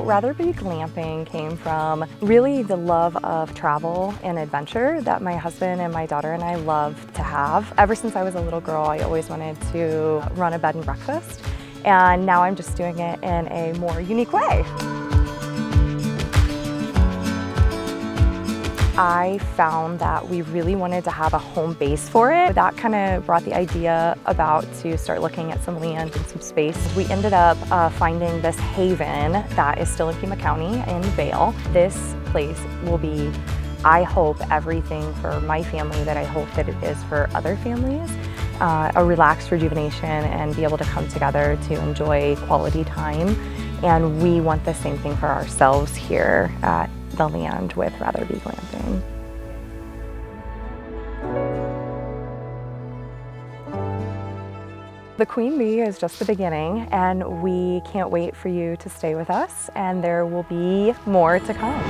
Rather Bee Glamping came from really the love of travel and adventure that my husband and my daughter and I love to have. Ever since I was a little girl, I always wanted to run a bed and breakfast, and now I'm just doing it in a more unique way. I found that we really wanted to have a home base for it. That kind of brought the idea about to start looking at some land and some space. We ended up finding this haven that is still in Pima County in Vail. This place will be, I hope, everything for my family that I hope that it is for other families. A relaxed rejuvenation and be able to come together to enjoy quality time. And we want the same thing for ourselves here at the land with Rather Bee Glamping. The Queen Bee is just the beginning, and we can't wait for you to stay with us, and there will be more to come.